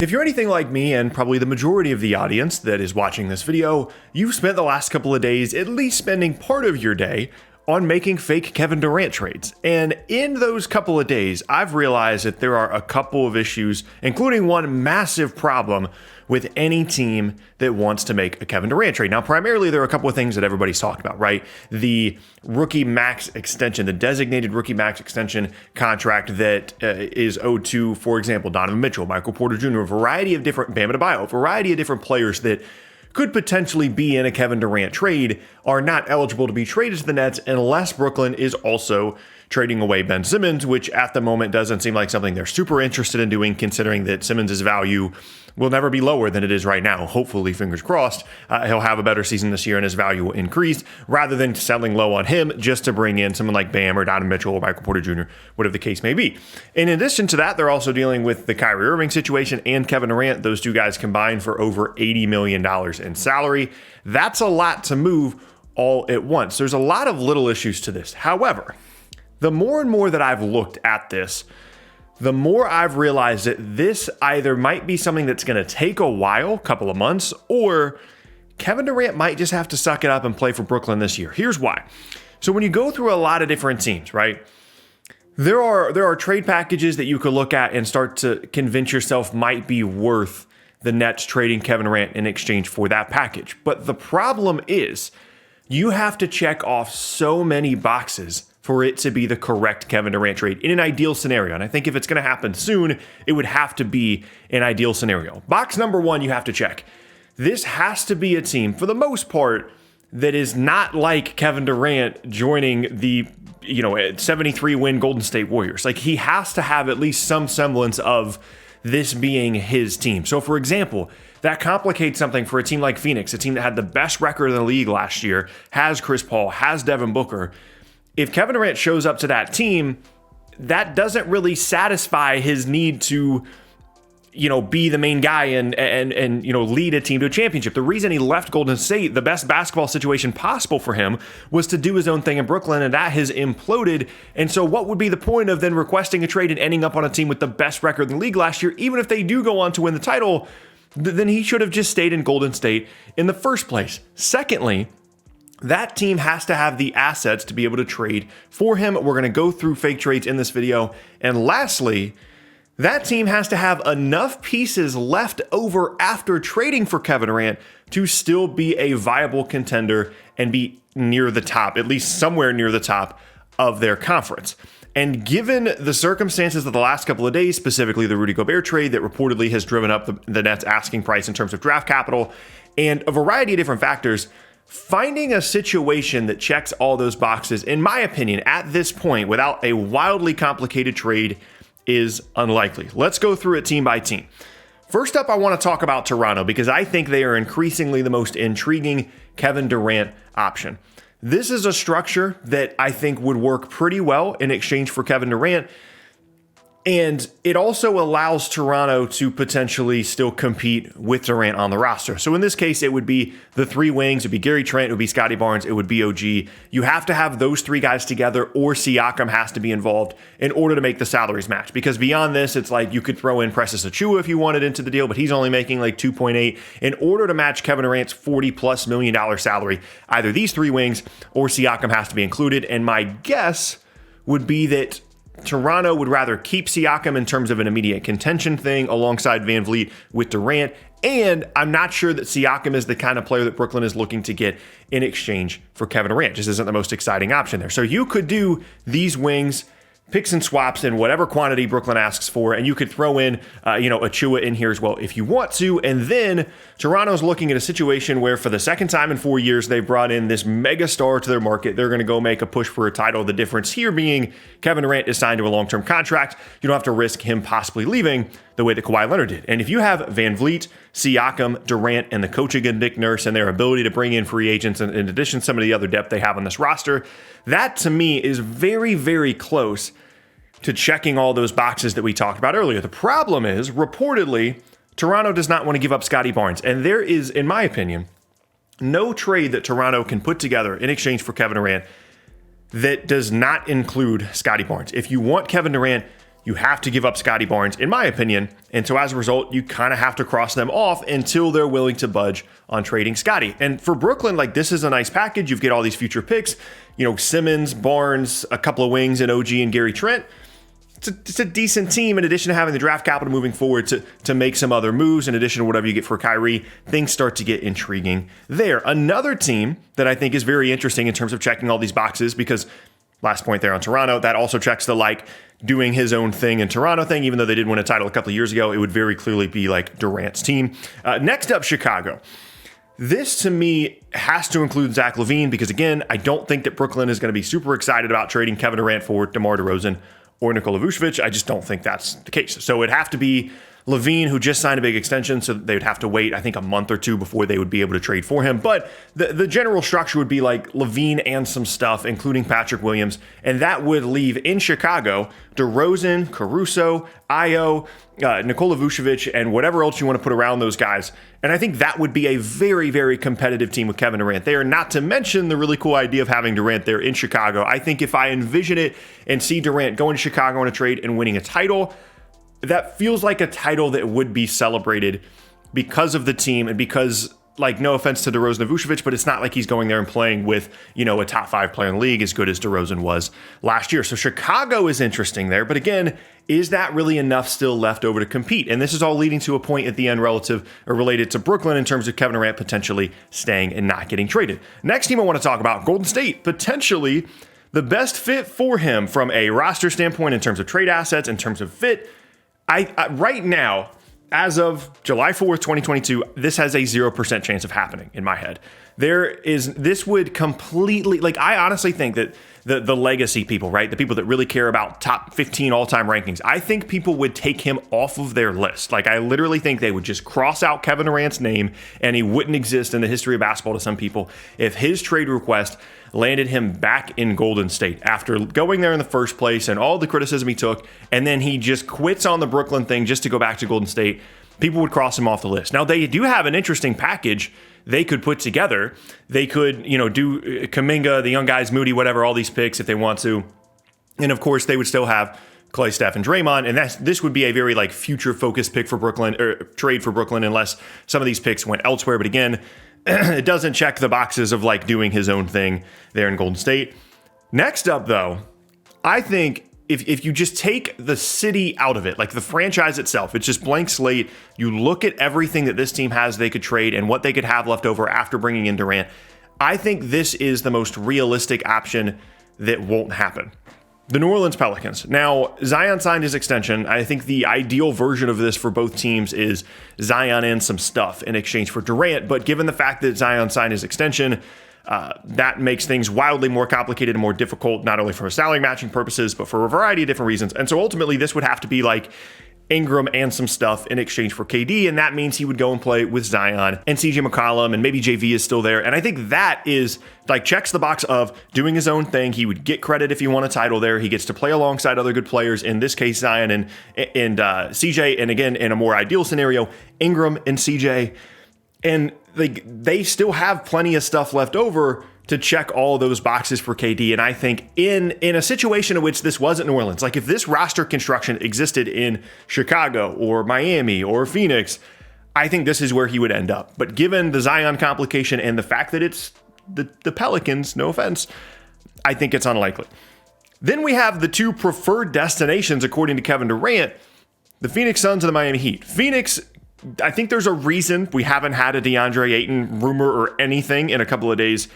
If you're anything like me, and probably the majority of the audience that is watching this video, you've spent the last couple of days at least spending part of your day on making fake Kevin Durant trades. And in those couple of days, I've realized that there are a couple of issues, including one massive problem with any team that wants to make a Kevin Durant trade. Now, primarily, there are a couple of things that everybody's talked about, right? The rookie max extension, the designated rookie max extension contract that is owed to, for example, Donovan Mitchell, Michael Porter Jr., a variety of different, Bam Adebayo, a variety of different players that could potentially be in a Kevin Durant trade are not eligible to be traded to the Nets unless Brooklyn is also trading away Ben Simmons, which at the moment doesn't seem like something they're super interested in doing, considering that Simmons' value will never be lower than it is right now. Hopefully, fingers crossed, he'll have a better season this year and his value will increase, rather than settling low on him just to bring in someone like Bam or Donovan Mitchell or Michael Porter Jr., whatever the case may be. In addition to that, they're also dealing with the Kyrie Irving situation and Kevin Durant. Those two guys combined for over $80 million in salary. That's a lot to move all at once. There's a lot of little issues to this. However, the more and more that I've looked at this, the more I've realized that this either might be something that's going to take a while, couple of months, or Kevin Durant might just have to suck it up and play for Brooklyn this year. Here's why. So when you go through a lot of different teams, right, there are trade packages that you could look at and start to convince yourself might be worth the Nets trading Kevin Durant in exchange for that package. But the problem is you have to check off so many boxes for it to be the correct Kevin Durant trade in an ideal scenario. And I think if it's going to happen soon, it would have to be an ideal scenario. Box number one, you have to check. This has to be a team, for the most part, that is not like Kevin Durant joining the 73-win Golden State Warriors. Like, he has to have at least some semblance of this being his team. So, for example, that complicates something for a team like Phoenix, a team that had the best record in the league last year, has Chris Paul, has Devin Booker. If Kevin Durant shows up to that team, that doesn't really satisfy his need to, be the main guy and lead a team to a championship. The reason he left Golden State, the best basketball situation possible for him, was to do his own thing in Brooklyn, and that has imploded. And so what would be the point of then requesting a trade and ending up on a team with the best record in the league last year? Even if they do go on to win the title, then he should have just stayed in Golden State in the first place. Secondly, that team has to have the assets to be able to trade for him. We're going to go through fake trades in this video. And lastly, that team has to have enough pieces left over after trading for Kevin Durant to still be a viable contender and be near the top, at least somewhere near the top of their conference. And given the circumstances of the last couple of days, specifically the Rudy Gobert trade that reportedly has driven up the Nets' asking price in terms of draft capital and a variety of different factors, finding a situation that checks all those boxes, in my opinion, at this point, without a wildly complicated trade, is unlikely. Let's go through it team by team. First up, I want to talk about Toronto because I think they are increasingly the most intriguing Kevin Durant option. This is a structure that I think would work pretty well in exchange for Kevin Durant. And it also allows Toronto to potentially still compete with Durant on the roster. So in this case, it would be the three wings. It would be Gary Trent, it would be Scotty Barnes, it would be OG. You have to have those three guys together, or Siakam has to be involved in order to make the salaries match. Because beyond this, it's like you could throw in Precious Achiuwa if you wanted into the deal, but he's only making like 2.8. In order to match Kevin Durant's $40+ million salary, either these three wings or Siakam has to be included. And my guess would be that Toronto would rather keep Siakam in terms of an immediate contention thing alongside Van Vliet with Durant. And I'm not sure that Siakam is the kind of player that Brooklyn is looking to get in exchange for Kevin Durant. Just isn't the most exciting option there. So you could do these wings, picks and swaps in whatever quantity Brooklyn asks for, and you could throw in, Achiuwa in here as well if you want to. And then Toronto's looking at a situation where for the second time in 4 years, they brought in this mega star to their market. They're going to go make a push for a title. The difference here being Kevin Durant is signed to a long-term contract. You don't have to risk him possibly leaving the way that Kawhi Leonard did. And if you have Van Vliet, Siakam, Durant, and the coaching of Nick Nurse and their ability to bring in free agents, and in addition, some of the other depth they have on this roster, that to me is very, very close to checking all those boxes that we talked about earlier. The problem is, reportedly, Toronto does not want to give up Scotty Barnes. And there is, in my opinion, no trade that Toronto can put together in exchange for Kevin Durant that does not include Scotty Barnes. If you want Kevin Durant, You have to give up Scotty Barnes, in my opinion. And so as a result, you kind of have to cross them off until they're willing to budge on trading Scotty. And for Brooklyn, like, this is a nice package. You get all these future picks, Simmons, Barnes, a couple of wings, and OG and Gary Trent. It's a decent team in addition to having the draft capital moving forward to make some other moves. In addition to whatever you get for Kyrie, things start to get intriguing there. Another team that I think is very interesting in terms of checking all these boxes, because last point there on Toronto, that also checks the doing his own thing in Toronto thing. Even though they did win a title a couple of years ago, it would very clearly be Durant's team. Next up, Chicago. This, to me, has to include Zach LaVine because, again, I don't think that Brooklyn is going to be super excited about trading Kevin Durant for DeMar DeRozan or Nikola Vucevic. I just don't think that's the case. So it'd have to be LaVine, who just signed a big extension, so they would have to wait, I think, a month or two before they would be able to trade for him. But the general structure would be LaVine and some stuff, including Patrick Williams, and that would leave in Chicago DeRozan, Caruso, Ayo, Nikola Vucevic, and whatever else you want to put around those guys. And I think that would be a very, very competitive team with Kevin Durant there, not to mention the really cool idea of having Durant there in Chicago. I think if I envision it and see Durant going to Chicago on a trade and winning a title, that feels like a title that would be celebrated because of the team and because, no offense to DeRozan and Vucevic, but it's not like he's going there and playing with, a top 5 player in the league as good as DeRozan was last year. So Chicago is interesting there. But again, is that really enough still left over to compete? And this is all leading to a point at the end related to Brooklyn in terms of Kevin Durant potentially staying and not getting traded. Next team I want to talk about, Golden State, potentially the best fit for him from a roster standpoint in terms of trade assets, in terms of fit. I right now, as of July 4th, 2022, this has a 0% chance of happening in my head. This would completely, I honestly think that the legacy people, right? The people that really care about top 15 all-time rankings, I think people would take him off of their list. I literally think they would just cross out Kevin Durant's name and he wouldn't exist in the history of basketball to some people if his trade request landed him back in Golden State after going there in the first place and all the criticism he took, and then he just quits on the Brooklyn thing just to go back to Golden State. People would cross him off the list. Now, they do have an interesting package they could put together. They could, do Kuminga, the young guys, Moody, whatever, all these picks if they want to. And of course, they would still have Clay, Steph, and Draymond. And this would be a very future-focused pick for Brooklyn, or trade for Brooklyn, unless some of these picks went elsewhere. But again, it doesn't check the boxes of doing his own thing there in Golden State. Next up, though, I think if you just take the city out of it, the franchise itself, it's just blank slate. You look at everything that this team has they could trade and what they could have left over after bringing in Durant. I think this is the most realistic option that won't happen. The New Orleans Pelicans. Now, Zion signed his extension. I think the ideal version of this for both teams is Zion and some stuff in exchange for Durant. But given the fact that Zion signed his extension, that makes things wildly more complicated and more difficult, not only for salary matching purposes, but for a variety of different reasons. And so ultimately, this would have to be Ingram and some stuff in exchange for KD, and that means he would go and play with Zion and CJ McCollum, and maybe JV is still there. And I think that is checks the box of doing his own thing. He would get credit if he won a title there. He gets to play alongside other good players, in this case Zion and CJ, and again, in a more ideal scenario, Ingram and CJ. And they still have plenty of stuff left over to check all of those boxes for KD. And I think in a situation in which this wasn't New Orleans, if this roster construction existed in Chicago or Miami or Phoenix, I think this is where he would end up. But given the Zion complication and the fact that it's the Pelicans, no offense, I think it's unlikely. Then we have the two preferred destinations, according to Kevin Durant, the Phoenix Suns and the Miami Heat. Phoenix, I think there's a reason we haven't had a DeAndre Ayton rumor or anything in a couple of days.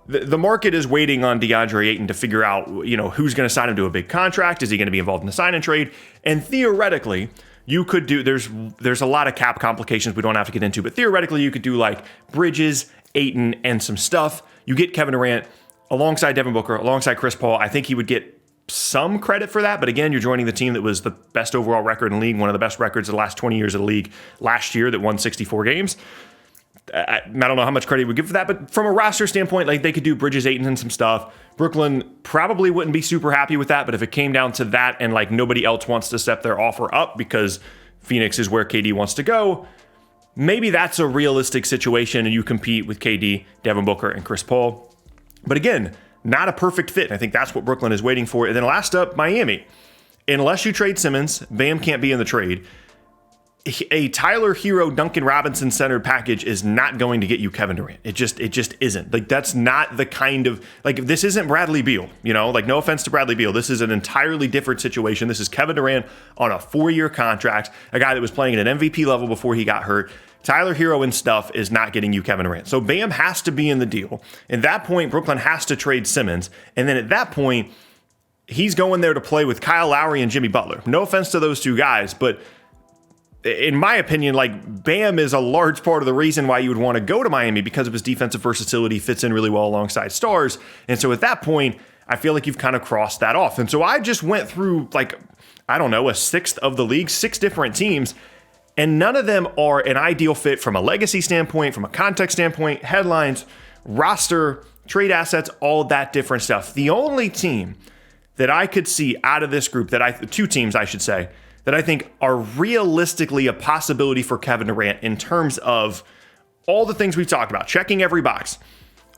The market is waiting on DeAndre Ayton to figure out, who's going to sign him to a big contract. Is he going to be involved in the sign and trade? And theoretically, you could do, there's a lot of cap complications we don't have to get into, but theoretically you could do Bridges, Ayton, and some stuff. You get Kevin Durant alongside Devin Booker, alongside Chris Paul. I think he would get some credit for that, but again, you're joining the team that was the best overall record in the league, one of the best records of the last 20 years of the league last year that won 64 games. I don't know how much credit we give for that, but from a roster standpoint, they could do Bridges, Ayton, and some stuff. Brooklyn probably wouldn't be super happy with that, but if it came down to that and nobody else wants to step their offer up because Phoenix is where KD wants to go, maybe that's a realistic situation and you compete with KD, Devin Booker, and Chris Paul. But again, not a perfect fit. I think that's what Brooklyn is waiting for. And then last up, Miami. unless you trade Simmons, Bam can't be in the trade. A Tyler Hero, Duncan Robinson centered package is not going to get you Kevin Durant. It just isn't. Like, that's not the kind of, like, this isn't Bradley Beal, you know, like, no offense to Bradley Beal. This is an entirely different situation. This is Kevin Durant on a 4-year contract, a guy that was playing at an MVP level before he got hurt. Tyler Hero and stuff is not getting you Kevin Durant. So Bam has to be in the deal. At that point, Brooklyn has to trade Simmons. And then at that point, he's going there to play with Kyle Lowry and Jimmy Butler. No offense to those two guys, but in my opinion, like, Bam is a large part of the reason why you would want to go to Miami, because of his defensive versatility, fits in really well alongside stars. And so at that point, I feel like you've kind of crossed that off. And so I just went through, like, I don't know, a sixth of the league, 6 different teams, and none of them are an ideal fit from a legacy standpoint, from a context standpoint, headlines, roster, trade assets, all that different stuff. The only team that I could see out of this group, 2 teams, I should say, that I think are realistically a possibility for Kevin Durant in terms of all the things we've talked about, checking every box,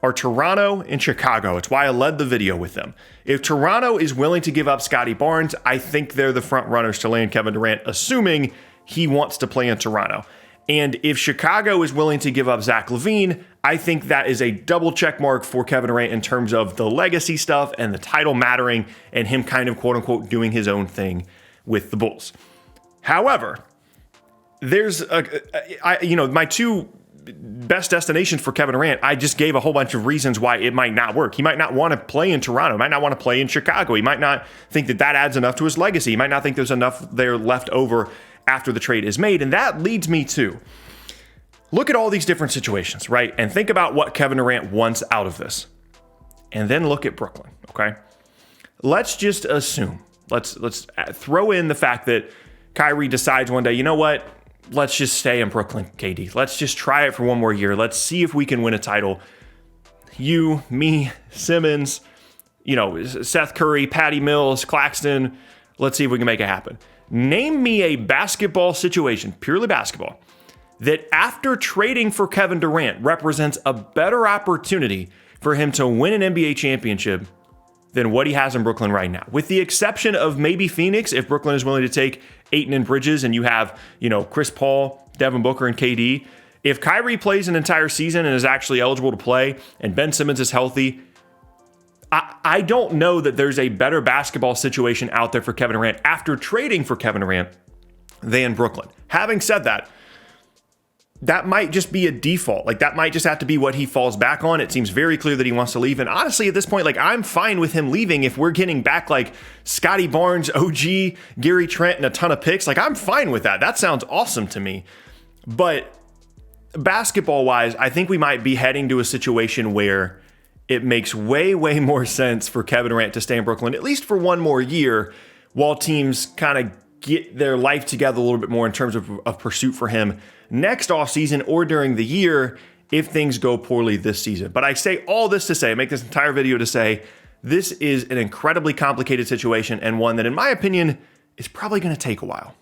are Toronto and Chicago. It's why I led the video with them. If Toronto is willing to give up Scotty Barnes, I think they're the front runners to land Kevin Durant, assuming he wants to play in Toronto. And if Chicago is willing to give up Zach LaVine, I think that is a double check mark for Kevin Durant in terms of the legacy stuff and the title mattering and him kind of, quote unquote, doing his own thing with the Bulls. However, there's my 2 best destinations for Kevin Durant. I just gave a whole bunch of reasons why it might not work. He might not want to play in Toronto. He might not want to play in Chicago. He might not think that adds enough to his legacy. He might not think there's enough there left over after the trade is made. And that leads me to look at all these different situations, right? And think about what Kevin Durant wants out of this. And then look at Brooklyn, okay? Let's just assume, let's throw in the fact that Kyrie decides one day, you know what? Let's just stay in Brooklyn, KD. Let's just try it for one more year. Let's see if we can win a title. You, me, Simmons, Seth Curry, Patty Mills, Claxton. Let's see if we can make it happen. Name me a basketball situation, purely basketball, that after trading for Kevin Durant represents a better opportunity for him to win an NBA championship than what he has in Brooklyn right now. With the exception of maybe Phoenix, if Brooklyn is willing to take Ayton and Bridges and you have, Chris Paul, Devin Booker, and KD. If Kyrie plays an entire season and is actually eligible to play and Ben Simmons is healthy, I don't know that there's a better basketball situation out there for Kevin Durant after trading for Kevin Durant than Brooklyn. Having said that, that might just be a default. Like, that might just have to be what he falls back on. It seems very clear that he wants to leave. And honestly, at this point, like, I'm fine with him leaving if we're getting back like Scotty Barnes, OG, Gary Trent, and a ton of picks. Like, I'm fine with that. That sounds awesome to me. But basketball-wise, I think we might be heading to a situation where it makes way, way more sense for Kevin Durant to stay in Brooklyn, at least for one more year, while teams kind of get their life together a little bit more in terms of pursuit for him next offseason or during the year if things go poorly this season. But I say all this to say, I make this entire video to say, this is an incredibly complicated situation and one that, in my opinion, is probably going to take a while.